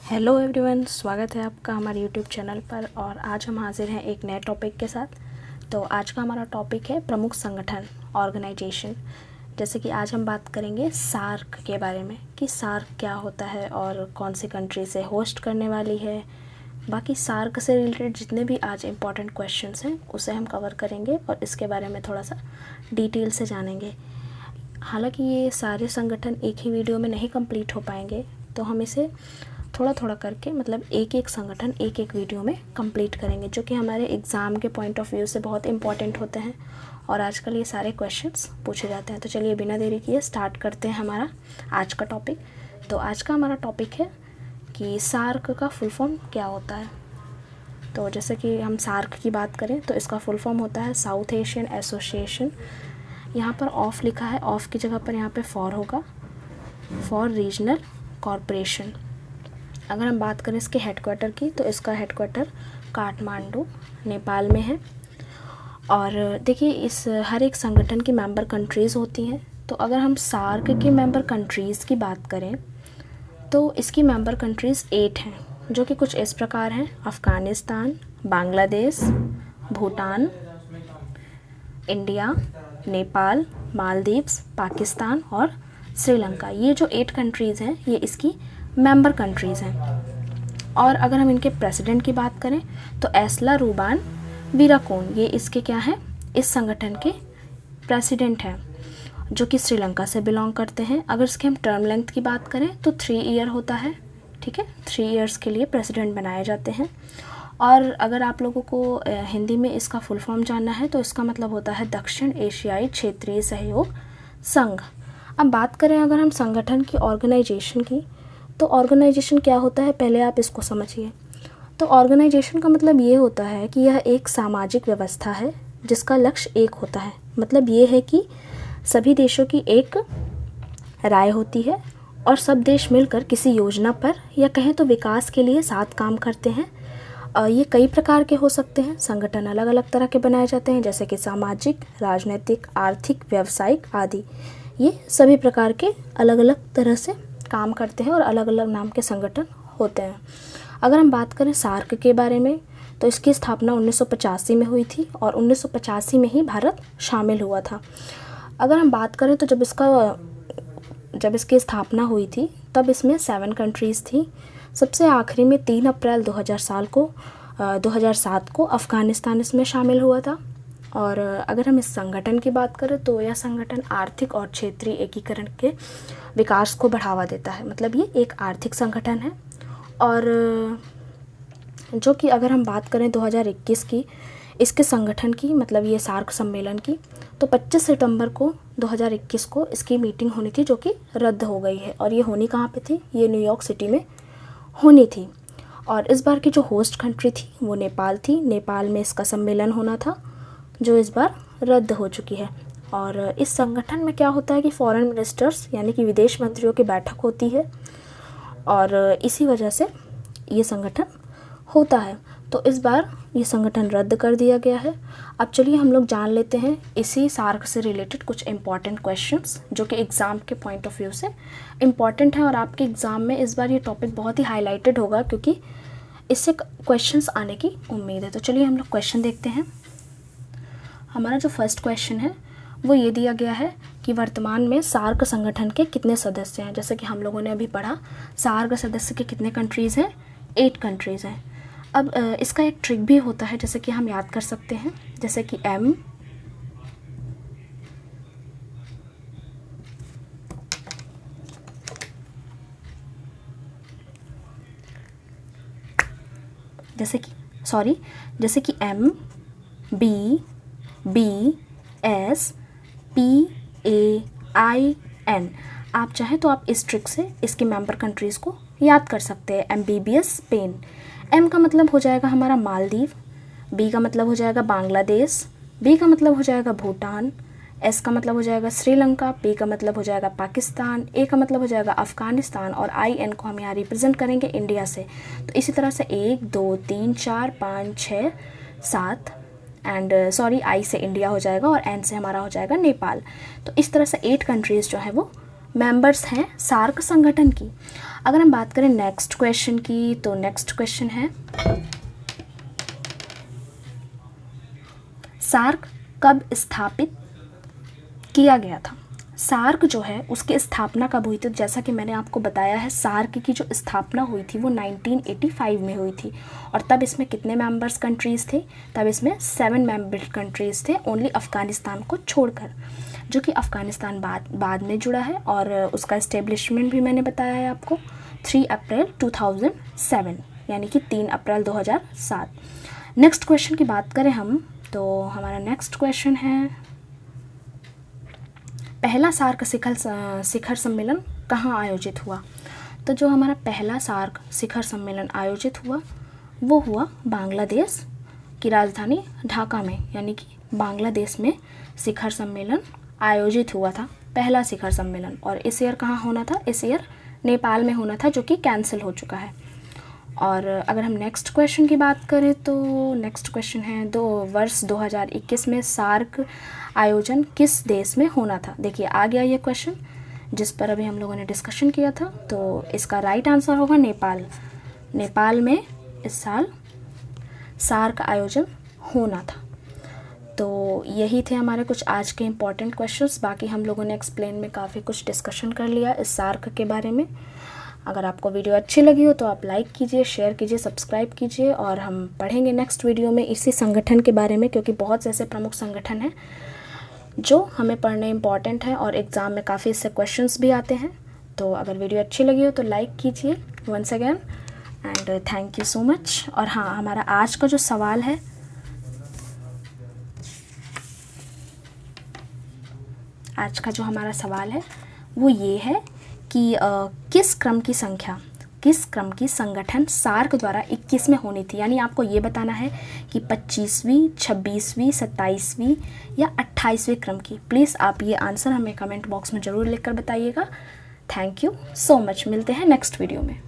Hello everyone, स्वागत है आपका हमारे यूट्यूब चैनल पर। और आज हम हाजिर हैं एक नए टॉपिक के साथ। तो आज का हमारा टॉपिक है प्रमुख संगठन, ऑर्गेनाइजेशन। जैसे कि आज हम बात करेंगे सार्क के बारे में कि सार्क क्या होता है और कौन सी कंट्री से होस्ट करने वाली है। बाकी सार्क से रिलेटेड जितने भी आज इम्पॉर्टेंट क्वेश्चंस हैं उसे हम कवर करेंगे और इसके बारे में थोड़ा सा डिटेल से जानेंगे। हालांकि ये सारे संगठन एक ही वीडियो में नहीं कंप्लीट हो पाएंगे, तो हम इसे थोड़ा थोड़ा करके मतलब एक एक संगठन एक एक वीडियो में कंप्लीट करेंगे, जो कि हमारे एग्ज़ाम के पॉइंट ऑफ व्यू से बहुत इंपॉर्टेंट होते हैं और आजकल ये सारे क्वेश्चंस पूछे जाते हैं। तो चलिए बिना देरी किए स्टार्ट करते हैं हमारा आज का टॉपिक। तो आज का हमारा टॉपिक है कि सार्क का फुल फॉर्म क्या होता है। तो जैसे कि हम सार्क की बात करें तो इसका फुल फॉर्म होता है साउथ एशियन एसोसिएशन। यहाँ पर ऑफ लिखा है, ऑफ की जगह पर यहाँ पे फॉर होगा, फॉर रीजनल कॉरपोरेशन। अगर हम बात करें इसके हेडक्वार्टर की तो इसका हेडक्वार्टर काठमांडू नेपाल में है। और देखिए इस हर एक संगठन की मेंबर कंट्रीज़ होती हैं। तो अगर हम सार्क के मेंबर कंट्रीज़ की बात करें तो इसकी मेंबर कंट्रीज़ 8 हैं, जो कि कुछ इस प्रकार हैं: अफ़गानिस्तान, बांग्लादेश, भूटान, इंडिया, नेपाल, मालदीव्स, पाकिस्तान और श्रीलंका। ये जो 8 कंट्रीज़ हैं ये इसकी मेंबर कंट्रीज़ हैं। और अगर हम इनके प्रेसिडेंट की बात करें तो एस्ला रूबान वीराकोन, ये इसके क्या हैं, इस संगठन के प्रेसिडेंट हैं, जो कि श्रीलंका से बिलोंग करते हैं। अगर इसके हम टर्म लेंथ की बात करें तो 3 ईयर होता है, ठीक है। 3 ईयर्स के लिए प्रेसिडेंट बनाए जाते हैं। और अगर आप लोगों को हिंदी में इसका फुल फॉर्म जानना है तो इसका मतलब होता है दक्षिण एशियाई क्षेत्रीय सहयोग संघ। अब बात करें अगर हम संगठन की ऑर्गेनाइजेशन की, तो ऑर्गेनाइजेशन क्या होता है पहले आप इसको समझिए। तो ऑर्गेनाइजेशन का मतलब ये होता है कि यह एक सामाजिक व्यवस्था है जिसका लक्ष्य एक होता है। मतलब ये है कि सभी देशों की एक राय होती है और सब देश मिलकर किसी योजना पर या कहें तो विकास के लिए साथ काम करते हैं। ये कई प्रकार के हो सकते हैं। संगठन अलग अलग तरह के बनाए जाते हैं, जैसे कि सामाजिक, राजनीतिक, आर्थिक, व्यावसायिक आदि। ये सभी प्रकार के अलग अलग तरह से काम करते हैं और अलग अलग नाम के संगठन होते हैं। अगर हम बात करें सार्क के बारे में तो इसकी स्थापना 1985 में हुई थी और 1985 में ही भारत शामिल हुआ था। अगर हम बात करें तो जब इसकी स्थापना हुई थी तब इसमें 7 कंट्रीज़ थी। सबसे आखिरी में 3 अप्रैल 2007 को अफ़गानिस्तान इसमें शामिल हुआ था। और अगर हम इस संगठन की बात करें तो यह संगठन आर्थिक और क्षेत्रीय एकीकरण के विकास को बढ़ावा देता है। मतलब ये एक आर्थिक संगठन है। और जो कि अगर हम बात करें 2021 की इसके संगठन की, मतलब ये सार्क सम्मेलन की, तो 25 सितंबर को 2021 को इसकी मीटिंग होनी थी, जो कि रद्द हो गई है। और ये होनी कहाँ पे थी, ये न्यूयॉर्क सिटी में होनी थी। और इस बार की जो होस्ट कंट्री थी वो नेपाल थी। नेपाल में इसका सम्मेलन होना था, जो इस बार रद्द हो चुकी है। और इस संगठन में क्या होता है कि फॉरेन मिनिस्टर्स यानी कि विदेश मंत्रियों की बैठक होती है और इसी वजह से ये संगठन होता है। तो इस बार ये संगठन रद्द कर दिया गया है। अब चलिए हम लोग जान लेते हैं इसी सार्क से रिलेटेड कुछ इम्पॉर्टेंट क्वेश्चंस, जो कि एग्ज़ाम के पॉइंट ऑफ व्यू से इम्पॉर्टेंट है। और आपके एग्ज़ाम में इस बार ये टॉपिक बहुत ही हाईलाइटेड होगा क्योंकि इससे क्वेश्चंस आने की उम्मीद है। तो चलिए हम लोग क्वेश्चन देखते हैं। हमारा जो फर्स्ट क्वेश्चन है वो ये दिया गया है कि वर्तमान में सार्क संगठन के कितने सदस्य हैं। जैसे कि हम लोगों ने अभी पढ़ा, सार्क सदस्य के कितने कंट्रीज़ हैं, 8 कंट्रीज़ हैं। अब इसका एक ट्रिक भी होता है, जैसे कि हम याद कर सकते हैं, जैसे कि M, जैसे कि M, B, S, P, A, I, N। आप चाहें तो आप इस ट्रिक से इसके मेंबर कंट्रीज़ को याद कर सकते हैं। MBBS स्पेन, M का मतलब हो जाएगा हमारा मालदीव, B का मतलब हो जाएगा बांग्लादेश, B का मतलब हो जाएगा भूटान, S का मतलब हो जाएगा श्रीलंका, P का मतलब हो जाएगा पाकिस्तान, A का मतलब हो जाएगा अफ़गानिस्तान और IN को हम यहाँ रिप्रेजेंट करेंगे इंडिया से। तो इसी तरह से 1 2 3 4 5 6 7 एंड I से इंडिया हो जाएगा और N से हमारा हो जाएगा नेपाल। तो इस तरह से 8 कंट्रीज़ जो है वो मेंबर्स हैं सार्क संगठन की। अगर हम बात करें नेक्स्ट क्वेश्चन की, तो नेक्स्ट क्वेश्चन है सार्क कब स्थापित किया गया था। सार्क जो है उसकी स्थापना कब हुई थी? जैसा कि मैंने आपको बताया है, सार्क की जो स्थापना हुई थी वो 1985 में हुई थी। और तब इसमें कितने मेंबर्स कंट्रीज़ थे? तब इसमें 7 मेंबर कंट्रीज़ थे, ओनली अफ़गानिस्तान को छोड़कर, जो कि अफ़गानिस्तान बाद में जुड़ा है। और उसका इस्टेब्लिशमेंट भी मैंने बताया है आपको 3 अप्रैल 2007, यानी कि 3 अप्रैल 2007। नेक्स्ट क्वेश्चन की बात करें हम, तो हमारा नेक्स्ट क्वेश्चन है पहला सार्क शिखर सम्मेलन कहाँ आयोजित हुआ? तो जो हमारा पहला सार्क शिखर सम्मेलन आयोजित हुआ वो हुआ बांग्लादेश की राजधानी ढाका में, यानी कि बांग्लादेश में शिखर सम्मेलन आयोजित हुआ था, पहला शिखर सम्मेलन। और इस ईयर कहाँ होना था? इस ईयर नेपाल में होना था, जो कि कैंसिल हो चुका है। और अगर हम नेक्स्ट क्वेश्चन की बात करें तो नेक्स्ट क्वेश्चन है वर्ष 2021 में सार्क आयोजन किस देश में होना था? देखिए आ गया ये क्वेश्चन जिस पर अभी हम लोगों ने डिस्कशन किया था, तो इसका राइट आंसर होगा नेपाल। नेपाल में इस साल सार्क आयोजन होना था। तो यही थे हमारे कुछ आज के इम्पॉर्टेंट क्वेश्चंस। बाकी हम लोगों ने एक्सप्लेन में काफ़ी कुछ डिस्कशन कर लिया इस सार्क के बारे में। अगर आपको वीडियो अच्छी लगी हो तो आप लाइक कीजिए, शेयर कीजिए, सब्सक्राइब कीजिए। और हम पढ़ेंगे नेक्स्ट वीडियो में इसी संगठन के बारे में, क्योंकि बहुत से ऐसे प्रमुख संगठन हैं जो हमें पढ़ने इम्पॉर्टेंट है और एग्ज़ाम में काफ़ी इससे क्वेश्चंस भी आते हैं। तो अगर वीडियो अच्छी लगी हो तो लाइक कीजिए once again, and thank you so much. और हाँ, हमारा आज का जो सवाल है, आज का जो हमारा सवाल है वो ये है कि किस क्रम की संगठन सार्क द्वारा 21 में होनी थी। यानी आपको ये बताना है कि 25वीं, 26वीं, 27वीं या 28वें क्रम की। प्लीज़ आप ये आंसर हमें कमेंट बॉक्स में ज़रूर लिखकर बताइएगा। Thank you so much. मिलते हैं नेक्स्ट वीडियो में।